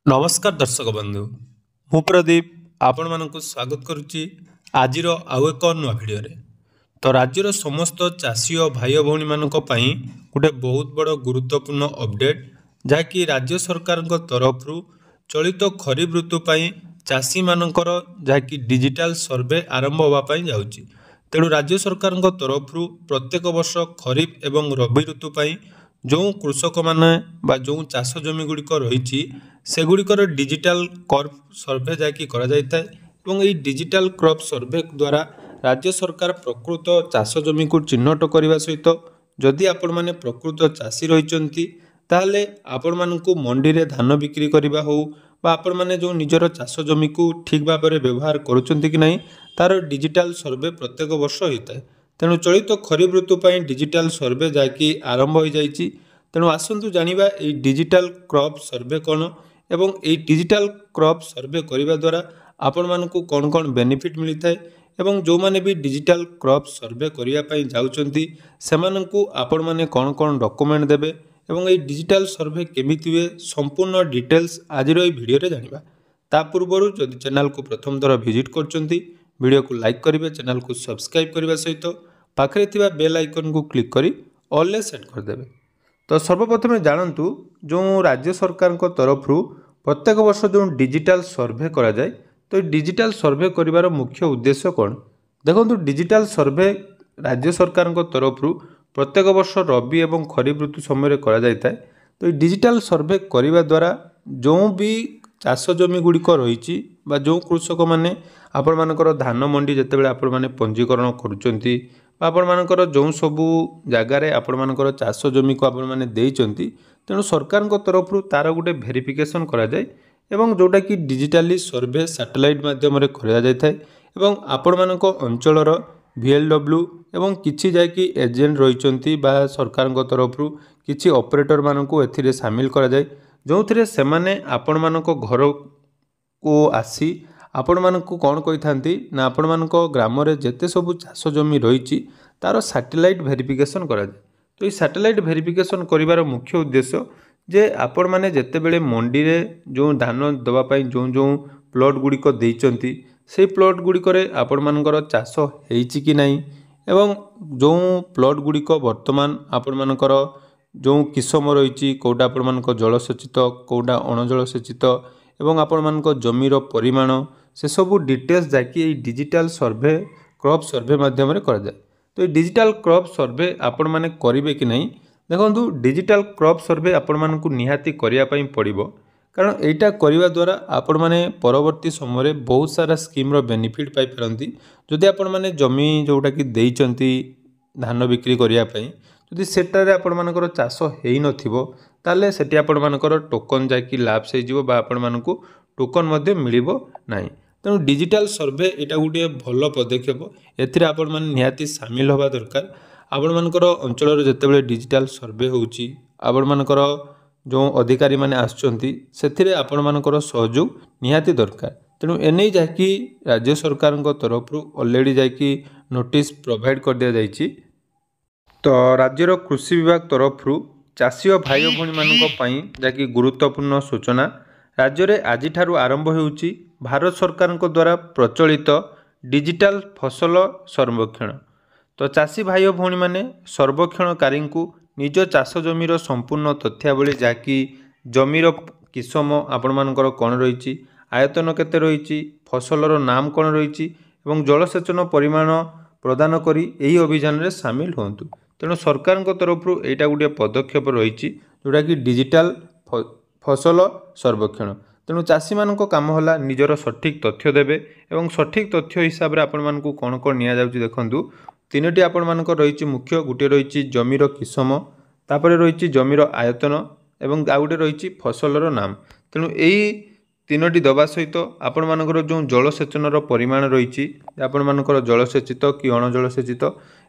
नमस्कार दर्शक बंधु मु प्रदीप आपण मानक स्वागत करुच्ची आज आउ एक नुआ भिडियो तो राज्यर समस्त चाषी और भाई भौणी मानक पई गोटे बहुत बड़ गुरुत्वपूर्ण अपडेट जहाँकि राज्य सरकार तरफ चलित खरीफ ऋतु पाई चाषी मानकर जहाँकि डिजिटल सर्वे आरंभ होगापाई जाउची। तेणु राज्य सरकार तरफ प्रत्येक वर्ष खरीफ एवं रबी ऋतु पाई जो कृषक मैंने जो चाष जमी गुड़िक रही सेगुड़िकर डिजिटल कर्व सर्वे जैकि डिजिटल क्रॉप सर्वे द्वारा राज्य सरकार प्रकृत चाष जमी को चिन्हट करने सहित जदि आपण मैंने प्रकृत चाषी रही ताहले आपण मानकु मंडी रे धान बिक्री करबा हो बा आपण माने जो निजर चाष जमी को ठीक भाव में व्यवहार करुचंती कि नहीं तार डिजिटल सर्वे प्रत्येक वर्ष होता है। तेणु चलित खरीफ ऋतु पाई डिजिटल सर्वे जैकि आरंभ हो जाइए। तेणु आसतु जानिबा ए डिजिटल क्रॉप सर्वे कौन एवं ए डिजिटल क्रॉप सर्वे करने द्वारा आपण मानकु कौन कौन बेनिफिट मिलता है एवं जो माने भी डिजिटल क्रॉप सर्वे करने जाउचंती सेमानंकु आपण माने कौन कौन डॉक्यूमेंट देबे एवं ये डिजिटल सर्वे केमिति हुए संपूर्ण डिटेल्स आज वीडियो रे जानिबा। ता पूर्वरु जदि चैनल को प्रथम थर विजिट करचंती वीडियो को लाइक करिवे, चैनल को सब्सक्राइब करने सहित पाखरे थिबा बेल आइकन को क्लिक करी ऑल ले सेट कर देबे। तो सर्वप्रथम जानतु जो राज्य सरकार को तरफ प्रत्येक वर्ष जो डिजिटल सर्वे करा जाए तो डिजिटल सर्वे करिवार मुख्य उद्देश्य कौन देखो। डिजिटल सर्वे राज्य सरकार को तरफ प्रत्येक वर्ष रबी एवं खरीफ ऋतु समय करा जाता है। तो डिजिटल सर्वे करने द्वारा जो भी चाष जमी गुड़िक रही जो कृषक मैंने आपण मानकर धान मंडी जिते आपण मैंने पंजीकरण करुँच आपण मानकर जो सबू जगार आपण मानकर चाष जमी को आपण मैंने देइचंती तेणु सरकार तरफ तार गोटे भेरिफिकेशन करा जाए एवं जोटा कि डिजिटली सर्वे सैटेलाइट माध्यम करा जाए एवं आपण मानक अंचलर VLW एवं किछि जाकि एजेंट रही सरकार तरफ किछि ऑपरेटर मानक एथिरे सामिल करा जाए जो थिरे सेमाने आपण मानक घर को आसी आपण मानक कौन कही था ना आपण मानक ग्राम रे जेते सबु चाष जमी रही तार सैटेलाइट वेरिफिकेशन करा जाए। तो ये सैटेलाइट वेरिफिकेशन करिवार मुख्य उद्देश्य जे आपण माने जेते बेले मंडी रे जो धान दवा पई जो जो प्लॉट गुड़िक देइचंती से प्लॉट गुड़िक आपण मानकर चाष हेइची कि नहीं एवं जो प्लॉट गुड़िक वर्तमान आपण मानकर जो किसम रही कौटा आपण मानक जलसेचित कौटा अणजलसेचित एवं आपण मानक जमीर परिमाण से सबू डिटेल्स जाकि डिजिटल सर्वे क्रॉप सर्वे माध्यम करा जाए। तो ये डिजिटल क्रॉप सर्वे आपण माने करिवे कि नहीं देखो डिजिटल क्रॉप सर्वे आपण मानकु निहाती करिया पई पड़िबो कारण एटा करने द्वारा आपण माने परवर्ती समय बहुत सारा स्कीम बेनिफिट पाई पारंती। जदि आपण माने जमी जोटा कि देइचंती धान बिक्री करिया पई जदि सेटारे आपण मानकर चाष हेइ नथिबो ताले सेठी आपण मानकर टोकन जाकि लैप्स हे जिवो बा आपण मानकु टोकन मध्ये मिलिबो नाही। तेणु डिजिटल सर्वे एटा गोटे भल पदक्षेप एथिरे आपण माने निहाती सामिल होबा दरकार। आपण मानकर अंचल जेतेबेले डिजिटल सर्वे होउची आपण मानकर जो अधिकारी माने आसचंती सेथिरे आपण मानकर सहयोग निहाती दरकार। तेणु एने जाकि राज्य सरकार तरफ ऑलरेडी जाकि नोटिस प्रोवाइड कर दिया जाइछि। तो राज्यर कृषि विभाग तरफ चाषी और भाई भौणी मानक पई जाकि गुरुत्वपूर्ण सूचना राज्य में आज आरंभ होउछि भारत सरकार द्वारा प्रचलित डिजिटल फसल सर्वेक्षण। तो चाषी भाई भौणी माने सर्वेक्षणकारी निज चाष जमीर संपूर्ण तथ्यावली जहाँकि जमीर किसम आपण मानकर कौन रही आयतन केते रही फसलर नाम कौन रही जलसेचन परिमाण प्रदान करी यही अभियान में सामिल होंतु। तेणु सरकार तरफ यहाँ गोटे पदक्षेप रही जोटा कि डिजिटल फसल सर्वेक्षण। तेणु चाषी मान काम है निजर सठिक तथ्य देवे एवं सठिक तथ्य हिसाब से आपण मानकु कौन कौन निया जाउची देखंतु तीनोटी आपण मानक रही मुख्य गोटे रही जमीर किसम तापर रही जमीर आयतन एवं आ गोटे रही फसलर नाम। तेणु यही तीनोटी दबा सहित आपण मानकर जो जलसेचन परिमाण रही आपण मानकर जलसेचित कि अणजलसेचित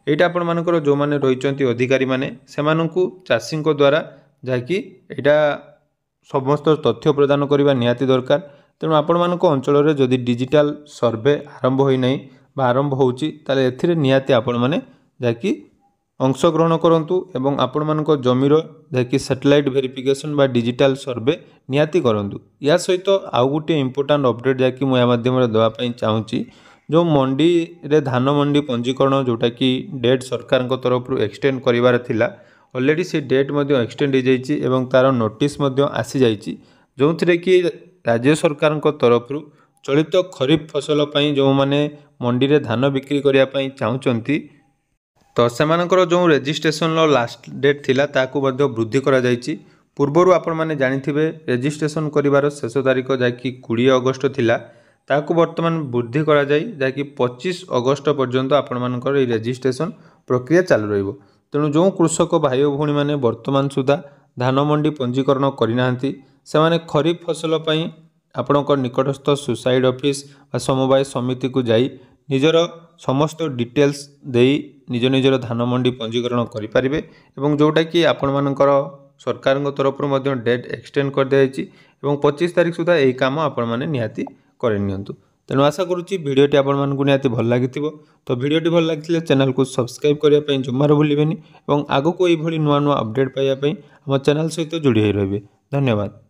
यहाँ आपण मानकर जो माने रही अधिकारी माने सेमानंकु चाषी द्वारा जहाँकि यहाँ समस्त तथ्य प्रदान करने निहाती दरकार। तेणु आपण मानक अंचल जदि डिजिटल सर्वे आरंभ होई नहीं बा आरंभ होउची ताले एथिरे निहाती आपण माने जहाँकि अंशग्रहण करूँ एवं आपण मान जमीर जैकि सैटेलाइट वेरिफिकेशन बा डिजिटल सर्वे निहाती करूँ। या सहित आउ गोटे इंपोर्टाट अपडेट जैकि मुझे मध्यम देवाई चाहूँगी जो मंडी रे धान मंडी पंजीकरण जोटा कि डेट सरकार तरफ एक्सटेंड करार थिला ऑलरेडी से डेट एक्सटेंड हो जाइए एवं तार नोटिस आसी जाइए जो थे कि राज्य सरकार तरफ चलित खरीफ फसल जो मैंने मंडी रे धान बिक्री करने चाहूँगी तो सेमानकर जो रेजिस्ट्रेशन लास्ट डेट थिला ताकू वृद्धि करा जाइछि। पूर्वर आपण माने जानिथिबे रेजिस्ट्रेशन करिवार शेष तारीख जाकि 20 अगस्त थिला ताकू वर्तमान वृद्धि करा जाई जाकि 25 अगस्त पर्यंत आपण मानकर रेजिस्ट्रेशन प्रक्रिया चालू रहिबो। तेणु जो कृषक भाई भौणी माने वर्तमान सुधा धान मंडी पंजीकरण करिनांती सेमाने खरीफ फसल पई आपणकर निकटस्थ सुसाइड ऑफिस व समवाय समिति को जाई निजर समस्त डिटेल्स देई निज निजर धान मंडी पंजीकरण करें एवं जोटा कि आपण मानकर सरकार तरफ डेट एक्सटेंड कर दिया एवं 25 तारीख सुधा यही कम आपण मैंने निहाती करनियंतु। तेणु आशा करुच्ची भिडियोटी आपण मानकु निहाती भल लागिथिबो। तो भिडियोटी भल लागिथिले चैनल को सब्सक्राइब करिया पई जमार भूलिबेनी एवं आगो को एई भली नुआ नुआ अपडेट पाइया पई हम चैनल सहित जोड़ी होई रहबे। धन्यवाद।